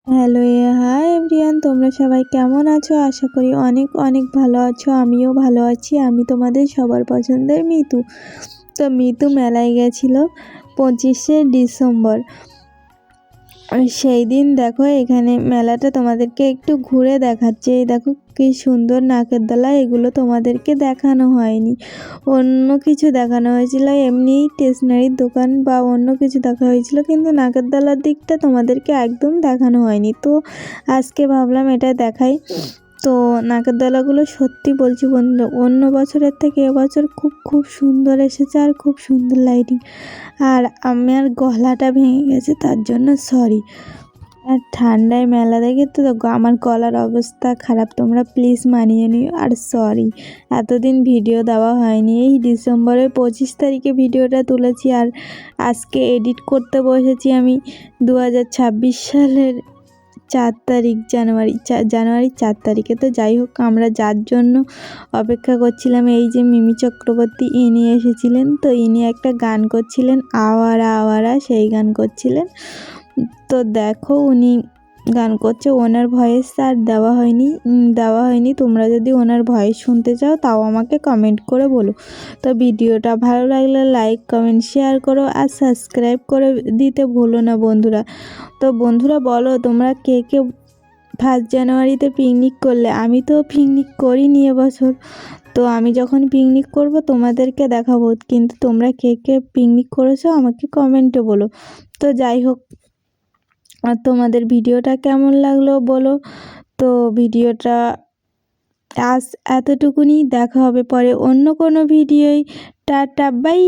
Hello hi everyone, তোমরা সবাই কেমন আছো? আশা করি অনেক অনেক ভালো আছো। আমিও ভালো আছি। আমি তোমাদের সবার পছন্দের মিতু। তো মিতু মেলায় গেছিলো 25শে ডিসেম্বর। সেই দিন দেখো এখানে মেলাটা তোমাদেরকে একটু ঘুরে দেখাচ্ছে। এই দেখো কি সুন্দর নাকের দোলা, এগুলো তোমাদেরকে দেখানো হয়নি। অন্য কিছু দেখানো হয়েছিল, এমনি স্টেশনারির দোকান বা অন্য কিছু দেখা হয়েছিল, কিন্তু নাকের দোলার দিকটা তোমাদেরকে একদম দেখানো হয়নি। তো আজকে ভাবলাম এটা দেখাই। তো নাকের দোলাগুলো সত্যি বলছি বন্ধু, অন্য বছরের থেকে এবছর খুব খুব সুন্দর এসেছে আর খুব সুন্দর লাইটিং। আর আমার গলাটা ভেঙে গেছে, তার জন্য সরি। আর ঠান্ডায় মেলা দেখে তো আমার গলার অবস্থা খারাপ, তোমরা প্লিজ মানিয়ে নিও। আর সরি, এতদিন ভিডিও দেওয়া হয়নি। এই ডিসেম্বরের 25 তারিখে ভিডিওটা তুলেছি, আর আজকে এডিট করতে বসেছি আমি 2026 সালের 4 তারিখ, জানুয়ারি 4 তারিখে। তো যাই হোক, আমরা যার জন্য অপেক্ষা করছিলাম, এই যে মিমি চক্রবর্তী, ইনি এসেছিলেন। তো ইনি একটা গান করছিলেন, আওয়ারা আওয়ারা, সেই গান করছিলেন। তো দেখো উনি গান করছে, ওনার ভয়েস আর দেওয়া হয়নি। তোমরা যদি ওনার ভয়েস শুনতে চাও তাও আমাকে কমেন্ট করে বলো। তো ভিডিওটা ভালো লাগলে লাইক কমেন্ট শেয়ার করো আর সাবস্ক্রাইব করে দিতে ভুলো না বন্ধুরা। তো বন্ধুরা বলো, তোমরা কে কে 1 জানুয়ারিতে পিকনিক করলে? আমি তো পিকনিক করিনি এবছর। তো আমি যখন পিকনিক করব তোমাদেরকে দেখাবো, কিন্তু তোমরা কে কে পিকনিক করেছো আমাকে কমেন্টে বলো। তো যাই হোক, আর তোমাদের ভিডিওটা কেমন লাগলো বলো। তো ভিডিওটা আজ এতটুকুনি, দেখা হবে পরে অন্য কোনো ভিডিওয়। Tata bye.